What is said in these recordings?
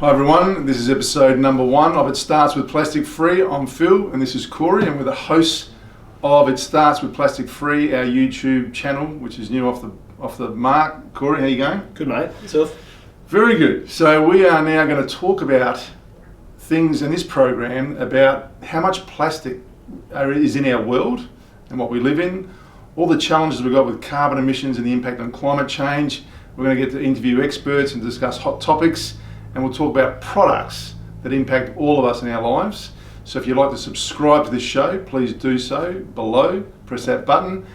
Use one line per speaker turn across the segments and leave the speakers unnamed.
Hi everyone, this is episode number 1 of It Starts With Plastic Free. I'm Phil and this is Corey, and we're the hosts of It Starts With Plastic Free, our YouTube channel, which is new off the mark. Corey, how you going?
Good, mate. Yourself?
Very good. So we are now going to talk about things in this program about how much plastic is in our world and what we live in, all the challenges we've got with carbon emissions and the impact on climate change. We're going to get to interview experts and discuss hot topics, and we'll talk about products that impact all of us in our lives. So if you'd like to subscribe to this show, please do so below. Press that button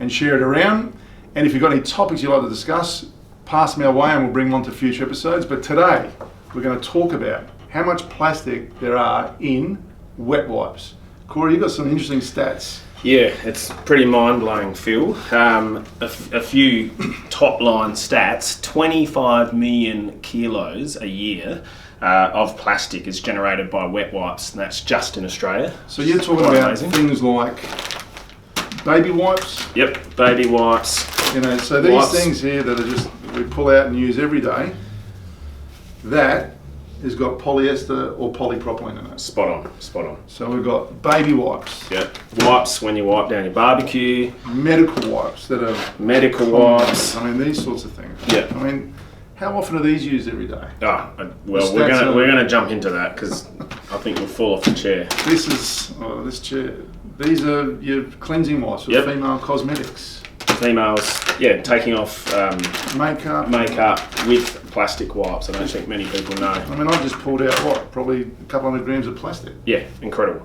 and share it around. And if you've got any topics you'd like to discuss, pass them our way and we'll bring them on to future episodes. But today, we're going to talk about how much plastic there are in wet wipes. Corey, you've got some interesting stats.
Yeah, it's pretty mind-blowing, Phil. A few top-line stats: 25 million kilos a year of plastic is generated by wet wipes, and that's just in Australia.
So you're talking about things like baby wipes?
Yep, baby wipes.
You know, so these things here that are just we pull out and use every day, that has got polyester or polypropylene in it.
Spot on.
So we've got baby wipes.
Yep, wipes when you wipe down your barbecue.
Medical wipes that are
medical wipes.
I mean, these sorts of things.
Yeah.
I mean, how often are these used every day?
Well, we're gonna jump into that because I think you'll fall off the chair.
This chair. These are your cleansing wipes for female cosmetics.
Females, taking off
makeup
with plastic wipes. I don't think many people know.
I mean, I just pulled out probably a couple hundred grams of plastic.
Yeah, incredible.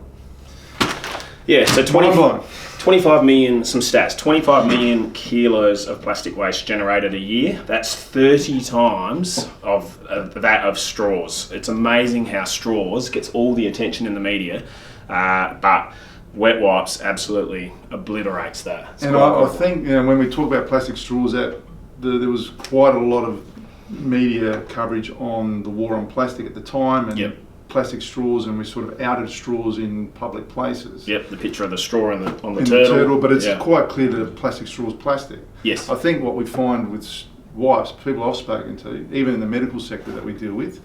Yeah, so 25 million, some stats, 25 million kilos of plastic waste generated a year. That's 30 times of that of straws. It's amazing how straws gets all the attention in the media, but wet wipes absolutely obliterates that.
And I think when we talk about plastic straws, there was quite a lot of media coverage on the war on plastic at the time, and plastic straws, and we sort of outed straws in public places.
Yep, the picture of the straw on the
turtle. But it's quite clear that a plastic straw is plastic.
Yes.
I think what we find with wipes, people I've spoken to, even in the medical sector that we deal with,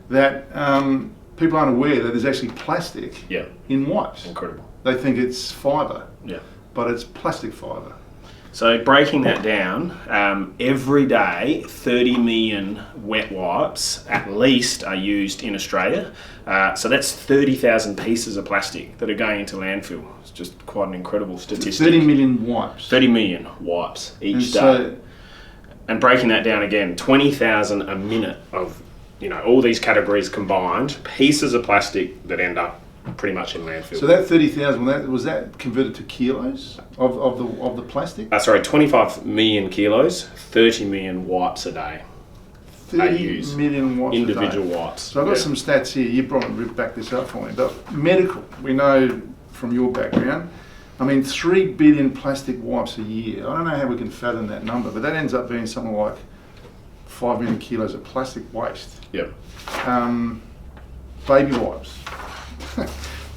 that people aren't aware that there's actually plastic in wipes.
Incredible.
They think it's fibre,
yeah,
but it's plastic fibre.
So breaking that down, every day 30 million wet wipes at least are used in Australia. So that's 30,000 pieces of plastic that are going into landfill. It's just quite an incredible statistic.
30 million wipes.
30 million wipes each day. And breaking that down again, 20,000 a minute of, all these categories combined, pieces of plastic that end up pretty much in landfill.
So that 30,000, was that converted to kilos of the plastic?
25 million kilos, 30 million wipes a day.
30 million wipes
individual
a day.
Wipes.
So I've got some stats here. You probably back this up for me. But medical, we know from your background, 3 billion plastic wipes a year. I don't know how we can fathom that number, but that ends up being something like 5 million kilos of plastic waste.
Yep.
Baby wipes.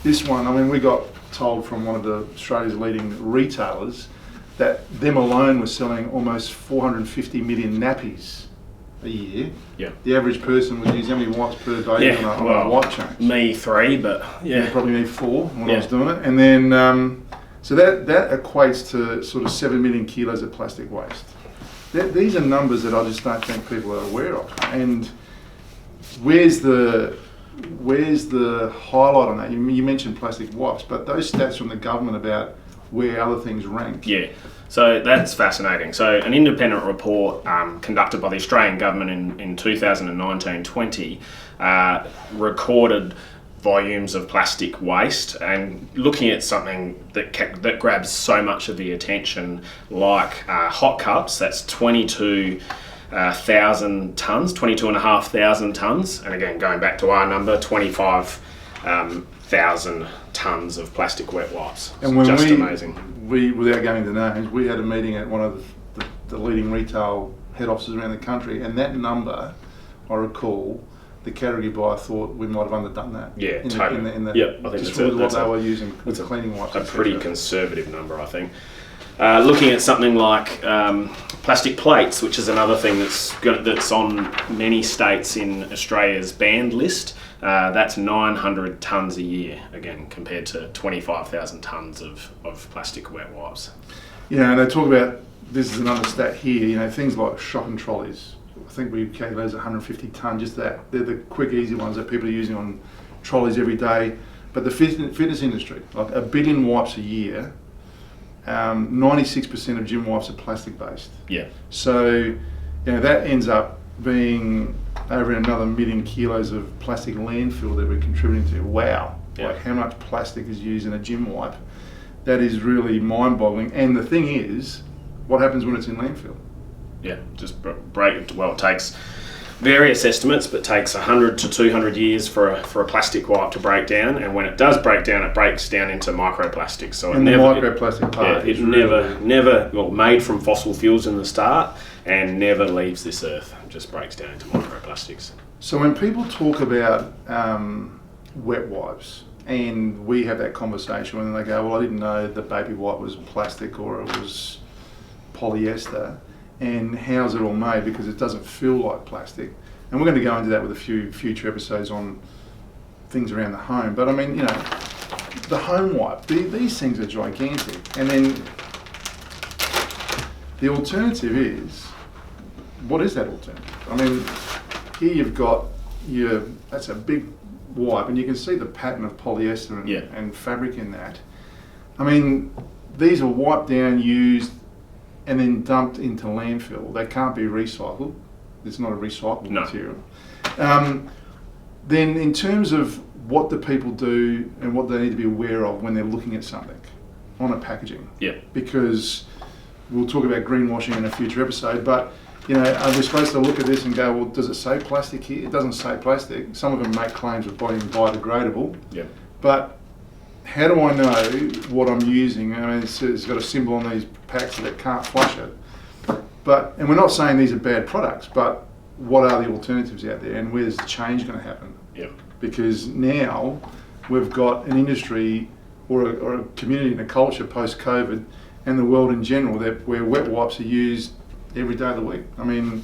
This one, we got told from one of Australia's leading retailers that them alone were selling almost 450 million nappies a year.
Yeah.
The average person would use how many wipes per day on a wipe change?
Me 3, but
probably me 4 when I was doing it. And then, so that equates to sort of 7 million kilos of plastic waste. These are numbers that I just don't think people are aware of. And where's the highlight on that? You mentioned plastic wipes, but those stats from the government about where other things rank.
Yeah, so that's fascinating. So an independent report conducted by the Australian government in 2019-20 recorded volumes of plastic waste, and looking at something that grabs so much of the attention, like hot cups. That's 22,000 tonnes, 22,500 tonnes, and again going back to our number, 25,000 tonnes of plastic wet wipes.
And when
just amazing.
We, without going into names, we had a meeting at one of the leading retail head offices around the country, and that number, I recall, the category buyer thought we might have underdone that.
Yeah, totally.
I think
just
what they were using with cleaning wipes.
A pretty conservative number, I think. Looking at something like Plastic plates, which is another thing that's on many states in Australia's banned list. That's 900 tonnes a year, again, compared to 25,000 tonnes of plastic wet wipes.
Yeah, and they talk about, this is another stat here, things like shopping trolleys. I think we calculate as 150 tonne, just that. They're the quick, easy ones that people are using on trolleys every day. But the fitness industry, like 1 billion wipes a year, 96% of gym wipes are plastic based.
Yeah.
So, that ends up being over another 1 million kilos of plastic landfill that we're contributing to. Wow.
Yeah.
Like how much plastic is used in a gym wipe. That is really mind boggling. And the thing is, what happens when it's in landfill?
Yeah, just break it. Well, it takes various estimates, but takes 100 to 200 years for a plastic wipe to break down, and when it does break down, it breaks down into microplastics. So
and the microplastic part,
it never made from fossil fuels in the start, and never leaves this earth. It just breaks down into microplastics.
So when people talk about wet wipes, and we have that conversation, when they go, "Well, I didn't know the baby wipe was plastic or it was polyester." And how's it all made, because it doesn't feel like plastic. And we're going to go into that with a few future episodes on things around the home. But I mean, the home wipe, these things are gigantic. And then the alternative is, what is that alternative? I mean, here you've got that's a big wipe, and you can see the pattern of polyester and fabric in that. I mean, these are wiped down, used, and then dumped into landfill. They can't be recycled. It's not a recyclable material. Then in terms of what do people do and what they need to be aware of when they're looking at something on a packaging.
Yeah.
Because we'll talk about greenwashing in a future episode, but are we supposed to look at this and go, well, does it say plastic here? It doesn't say plastic. Some of them make claims of being biodegradable.
Yeah.
But how do I know what I'm using? I mean, it's got a symbol on these packs that it can't flush it. And we're not saying these are bad products, but what are the alternatives out there, and where's the change going to happen?
Yeah.
Because now we've got an industry or a community and a culture post-COVID, and the world in general, where wet wipes are used every day of the week. I mean,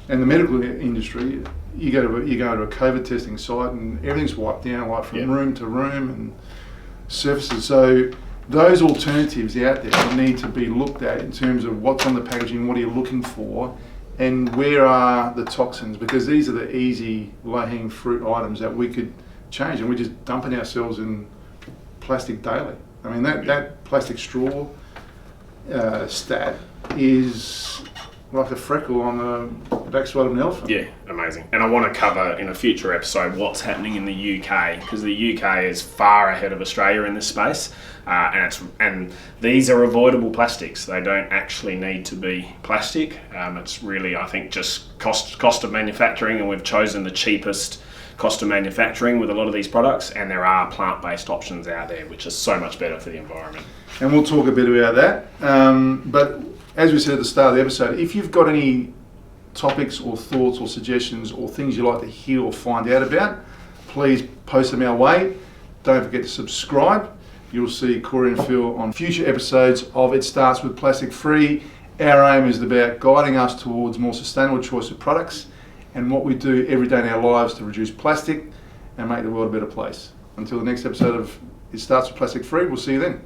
and the medical industry, you go to a COVID testing site and everything's wiped down, like from room to room and surfaces. So those alternatives out there need to be looked at in terms of what's on the packaging, what are you looking for, and where are the toxins, because these are the easy low-hanging fruit items that we could change, and we're just dumping ourselves in plastic daily. I mean, that plastic straw stat is like a freckle on the backside of an elephant.
Yeah, amazing. And I want to cover in a future episode what's happening in the UK, because the UK is far ahead of Australia in this space, and these are avoidable plastics. They don't actually need to be plastic. It's really, I think, just cost of manufacturing, and we've chosen the cheapest cost of manufacturing with a lot of these products, and there are plant-based options out there which are so much better for the environment.
And we'll talk a bit about that. But as we said at the start of the episode, if you've got any topics or thoughts or suggestions or things you'd like to hear or find out about, please post them our way. Don't forget to subscribe. You'll see Corey and Phil on future episodes of It Starts With Plastic Free. Our aim is about guiding us towards more sustainable choice of products and what we do every day in our lives to reduce plastic and make the world a better place. Until the next episode of It Starts With Plastic Free, we'll see you then.